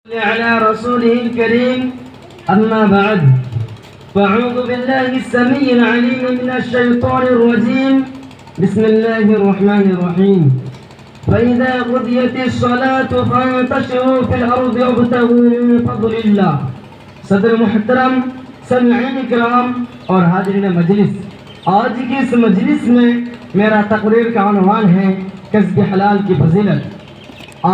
على رسوله الكريم أما بعد فأعوذ بالله السميع العليم من الشيطان الرجيم بسم الله الرحمن الرحيم فإذا قضيت الصلاة فانتشروا في الأرض وابتغوا من فضل الله. صدر محترم سامعین کرام اور حاضرین مجلس، آج کی اس مجلس میں میرا تقریر کا عنوان ہے کسب حلال کی فضیلت.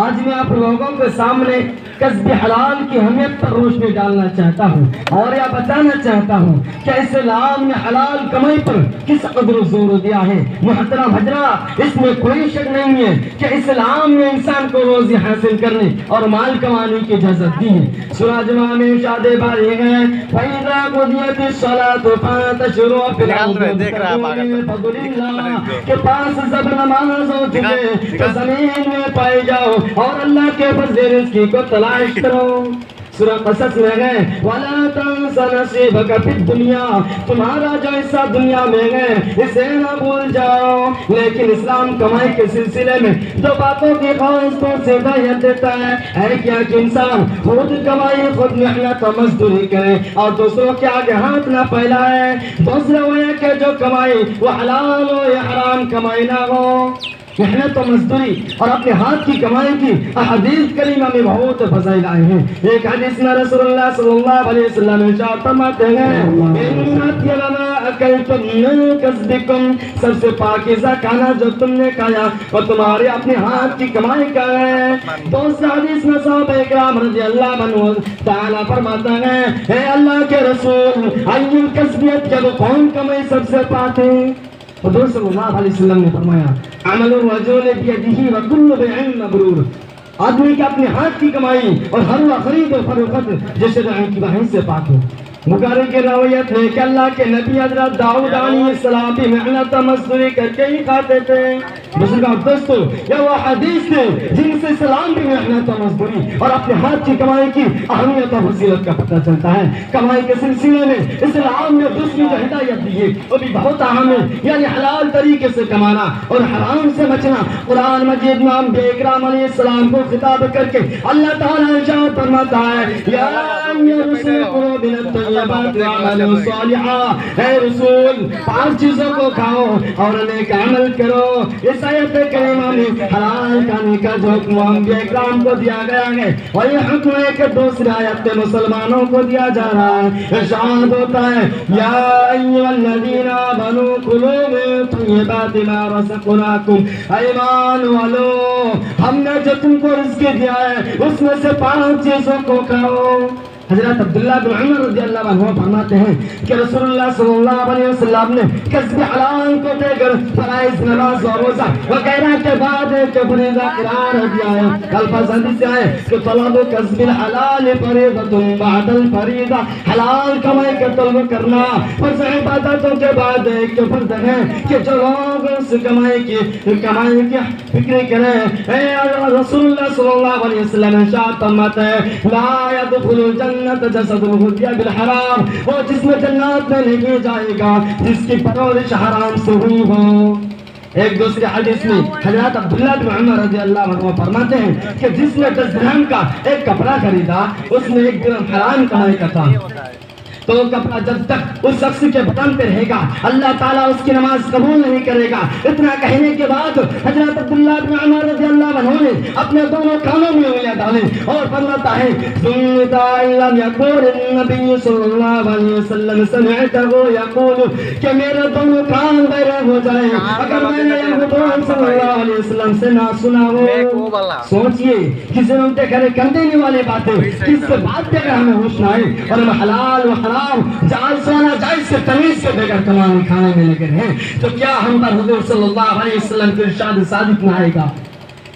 آج میں آپ لوگوں کے سامنے کسب حلال کی اہمیت پر روشنی ڈالنا چاہتا ہوں اور یہ بتانا چاہتا ہوں کہ اسلام نے حلال کمائی پر کس قدر زور دیا ہے. محترم حضرات، اس میں کوئی شک نہیں ہے کہ اسلام نے انسان کو روزی حاصل کرنے اور مال کمانے کی اجازت دی ہے. سورہ جمعہ میں ارشاد باری ہے فَإِذَا قُضِيَتِ الصَّلَاةُ فَانتَشِرُوا فِي الْأَرْضِ وَابْتَغُوا مِن فَضْلِ اللَّهِ کہ پاس جب نماز ہو چکے تو زمین میں پائے جاؤ اور اللہ کے فضل رزق کو تلاش کرو. سورہ قصص میں گئے وَلَا تَنْسَ نَصِيبَكَ فِي الدُّنْيَا، تمہارا جو حصہ دنیا میں ہے اسے نہ بھول جاؤ. لیکن اسلام کمائی کے سلسلے میں دو باتوں کی خاص طور سے ہدایت دیتا ہے کیا کہ انسان خود کمائی، خود محنت اور مزدوری کرے اور دوسروں کے آگے ہاتھ نہ پھیلائے. دوسرا وہ ہے کہ جو کمائی وہ حلال ہو یا حرام کمائی نہ ہو. محنت و مزدوری اور اپنے ہاتھ کی کمائی کی احادیث کریمہ میں بہت فضائل آئے ہیں. ایک حدیث میں رسول اللہ صلی اللہ علیہ وسلم ارشاد فرماتے ہیں ان اطیب ما اکلتم من کسبکم، سب سے پاکیزہ کھانا جو تم نے کھایا وہ تمہارے اپنے ہاتھ کی کمائی کا ہے. دوسرا حدیث میں صحابہ کرام رضی اللہ عنہ تعالی فرماتے ہیں اے اللہ کے رسول ای الکسبیت، جب کون کمائی سب سے پاک ہے؟ حضور صلی اللہ علیہ وسلم نے فرمایا عمل الرجل بیدہ وکل بیع مبرور، آدمی کے اپنے ہاتھ کی کمائی اور ہر وہ خرید و فروخت جیسے رائے کی بہن سے پاک ہو. بخاری کی روایت ہے کہ اللہ کے نبی حضرت داؤد علیہ السلام بھی محنت و مزدوری کر کے ہی کھاتے تھے. بزرگوں دوستو، یہ وہ حدیث ہے جن سے اسلام بھی محنت و مزدوری اور اپنے ہاتھ کی کمائی کی اہمیت اور فضیلت کا پتہ چلتا ہے. کمائی کے سلسلے میں اسلام نے دوسری جو ہدایت دی ہے وہ بھی بہت اہم ہے، یعنی حلال طریقے سے کمانا اور حرام سے بچنا. قرآن مجید میں انبیاء اکرام علیہ السلام کو خطاب کر کے اللہ تعالیٰ ارشاد فرماتا ہے یا ایھا الرسول کلوا من الطیبات واعملوا صالحا، اے رسول 5 چیزوں کو کھاؤ اور نیک عمل کرو. اس آیت کریمہ میں حلال کھانے کا جو حکم انبیاء اکرام کو دیا گیا ہے اور یہ حکم ہے کہ دوسری آیت میں مسلمانوں کو دیا جا رہا ہے. ارشاد ہوتا ہے یا ایھا الذین آمنوا کلوا من طیبات ما رزقناکم، ایمان والو ہم نے جو تم کو رزق دیا ہے اس میں سے 5 چیزوں کو کھاؤ. حضرت عبداللہ بن عمر رضی اللہ عنہ فرماتے ہیں کہ رسول اللہ صلی اللہ علیہ وسلم نے کسب حلال کو دے کر فرائض نماز اور روزہ وغیرہ کے بعد ایک فریضہ قرار دیا ہے. الفاظ حدیث سے آئے کہ طلب کسب الحلال فریضۃ بعد الفریضہ، حلال کمائی کا طلب کرنا فرض عبادتوں کے بعد ایک فرض ہے کہ جو لوگ اس کمائی کی فکر کریں. اے رسول اللہ صلی اللہ علیہ وسلم ارشاد فرماتے ہیں لا يدخل الجنہ جسد غذی بالحرام، وہ جس میں جنات میں نہیں جائے گا جس کی پرورش حرام سے ہوئی ہو. ایک دوسری حدیث میں حضرت عبداللہ بن عمر رضی اللہ عنہ فرماتے ہیں کہ جس نے 10 درہم کا ایک کپڑا خریدا اس میں 1 درہم حرام کمائی کا تھا، تو وہ کپڑا جب تک اس شخص کے بدن پہ رہے گا اللہ تعالیٰ اس کی نماز قبول نہیں کرے گا. اتنا کہنے کے بعد حضرت عبداللہ بن عمر رضی اللہ عنہ نے اپنے دونوں کانوں میں انگلیاں ڈالیں اور فرماتا ہے سنت لم یقول النبی صلی اللہ علیہ وسلم سمعته یقول کہ میرے دونوں کان بہرے ہو جائیں اگر میں نے حضور صلی اللہ علیہ وسلم سے نہ سنا ہو. سوچئے کسی نے انتے کر دینے والے باتیں کس سے بات پہ اگر ہمیں ہوش نہ آئے اور ہم حلال و جائز و ناجائز سے تمیز کے بغیر کمانے کھانے میں لگے ہیں تو کیا ہم پر حضور صلی اللہ علیہ وسلم کے ارشاد صادق نہ آئے گا؟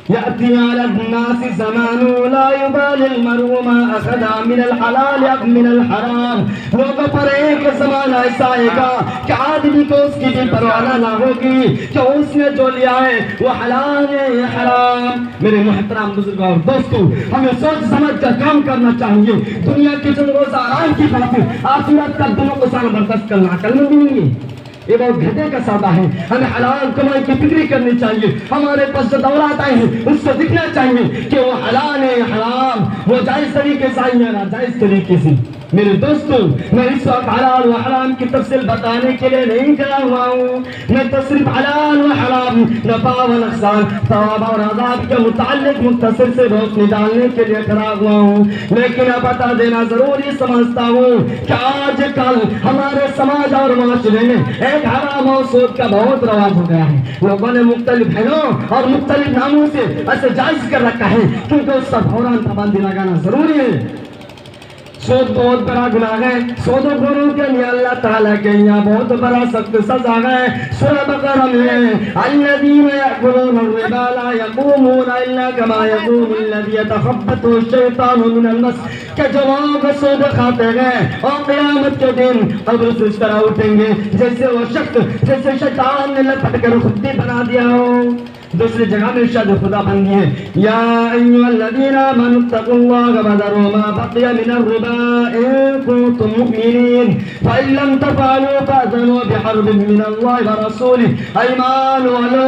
یأتی علی الناس زمان لا یبال المرء ما اخذ من الحلال اب من الحرام، لوگوں پر ایک زمانہ ایسا آئے گا کہ آدمی کو اس کی بھی پرواہ نہ ہوگی کہ اس نے جو لیا ہے وہ حلال ہے یا حرام. میرے محترم بزرگوں اور دوستوں، ہمیں سوچ سمجھ کر کام کرنا چاہیے. دنیا کے چند روزہ آرام کی خاطر آخرت کا دنوں کو سال برداشت کرنا عقل مند نہیں ہے. یہ بہت گھٹے کا سودا ہے. ہمیں حلال کمائی کی فکر کرنی چاہیے. ہمارے پاس جو دولت آئے ہیں اس کو دکھنا چاہیے کہ وہ حلال ہے حرام، وہ جائز طریقے سے آئی ہے ناجائز طریقے سے. میرے دوستوں، میں اس وقت حلال و حرام کی تفصیل بتانے کے لیے نہیں کھڑا ہوا ہوں. میں تو صرف حلال و حرام، نفع و نقصان، ثواب اور عذاب کے متعلق مختصر سے روشنی ڈالنے کے لیے کھڑا ہوا ہوں. لیکن اب بتا دینا ضروری سمجھتا ہوں کہ آج کل ہمارے سماج اور معاشرے میں ایک حرام اور سود کا بہت رواج ہو گیا ہے. لوگوں نے مختلف حلوں اور مختلف ناموں سے ایسے جائز کر رکھا ہے کیونکہ اس کا فوراً پابندی لگانا ضروری ہے. سود بہت بڑا گناہ ہے. سود و خوروں کے لیے اللہ تعالیٰ کے یہاں بہت بڑا سخت سزا ہے. سورہ بقرہ میں الذین یأکلون الربا لا یقومون الا کما یقوم الذی یتخبطہ الشیطان من المس، کہ جو لوگ سود کھاتے ہیں اور قیامت کے دن قبر سے اس طرح اٹھیں گے جیسے وہ شخص جیسے شیطان نے لپٹ کر خودی بنا دیا ہو. دوسری جگہ میں ارشاد خدا بندی ہے یا ایھا الذین آمنوا اتقوا اللہ وذروا ما بقی من الربا ان کنتم مؤمنین فإن لم تفعلوا فأذنوا بحرب من اللہ ورسولہ. ایمان والو،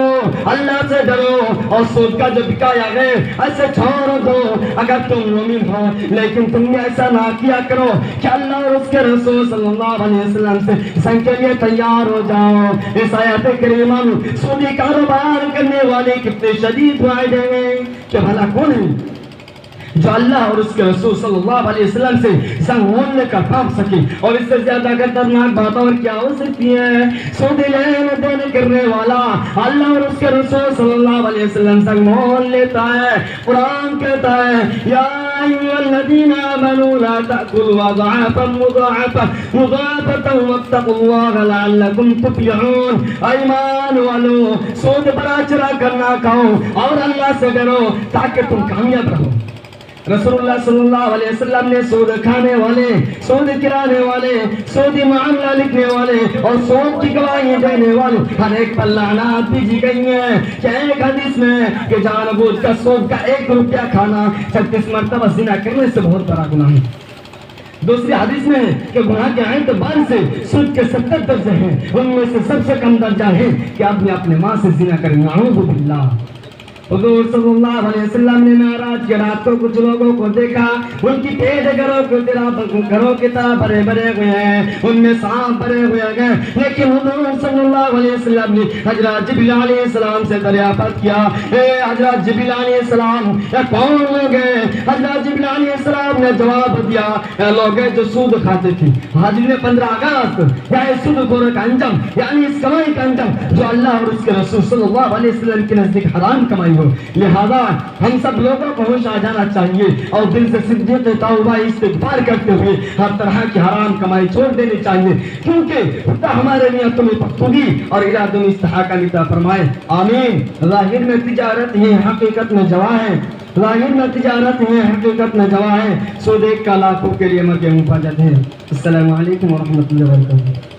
اللہ سے ڈرو اور سود کا جو بکایا ہے ایسے چھوڑ دو اگر تم مومن ہو. لیکن تم نے ایسا نہ کیا کرو کہ اللہ اور اس کے رسول صلی اللہ علیہ وسلم سے جنگ کے لیے تیار ہو جاؤ. اس آیت کریمہ میں سودی کاروبار کرنے والے کتنے شدید وعدے ہیں کہ بھلا کون ہے جو اللہ اور اس کے رسول صلی اللہ علیہ وسلم سے زنگ مولنے کا پاپ سکے. اور اس سے زیادہ خطرناک بات اور کیا ہو سکتی ہے؟ سودی لین دین کرنے والا اللہ اور اس کے رسول صلی اللہ علیہ وسلم زنگ مول لیتا ہے. قرآن کہتا ہے یا ایھا الذین آمنوا لا تأکلوا اضعافا مضاعفة واتقوا اللہ لعلکم تفلحون. ایمان والو، سود بڑا چرا کرنا کھاؤ اور اللہ سے ڈرو تاکہ تم کامیاب رہو. رسول اللہ صلی اللہ علیہ وسلم نے سود کھانے والے، سود کرانے والے، سودی معاملہ لکھنے والے اور سود کی گواہی دینے والے ہر ایک پر لعنات بھیجی گئی ہیں. کہ ایک حدیث میں کہ جان بوجھ کر سود کا 1 روپیہ کھانا 36 مرتبہ زنا کرنے سے بہت بڑا گناہ ہے. دوسری حدیث میں ہے کہ گناہ کے اعتبار سے سود کے 70 درجے ہیں، ان میں سے سب سے کم درجہ ہے کہ آدمی اپنے ماں سے زنا کرے. نعوذ باللہ. حضور صلی اللہ علیہ وسلم نے معراج کے رات کو کچھ لوگوں کو دیکھا، ان کی پیٹ گھروں کی طرح بھرے ہوئے ہیں، ان میں سانپ بھرے ہوئے ہیں. لیکن حضور صلی اللہ علیہ وسلم نے حضرت جبریل علیہ السلام سے دریافت کیا، اے حضرت جبریل علیہ السلام یہ کون لوگ ہیں؟ حضرت جبریل علیہ السلام نے جواب دیا اے لوگ جو سود کھاتے تھے. حاضر نے 15 اگست یا سود خور کا انجام یعنی اس کمائی کا انجام جو اللہ اور اس کے رسول صلی اللہ علیہ وسلم کے نزدیک حرام کمائی. لہذا ہم سب لوگوں کو ہوش آ جانا چاہیے اور دل سے صدیق توبہ استغفار کرتے ہوئے ہر طرح کی حرام کمائی چھوڑ دینی چاہیے، کیونکہ خدا ہمارے نیتوں میں پختگی اور ارادوں میں استحقاق عطا فرمائے. آمین. ظاہر میں تجارت ہے، حقیقت میں جوا ہے. ظاہر میں تجارت ہے، حقیقت میں جوا ہے. سود ایک کا لاکھوں کے لیے مرگ مفاجت ہے. السلام علیکم ورحمۃ اللہ وبرکاتہ.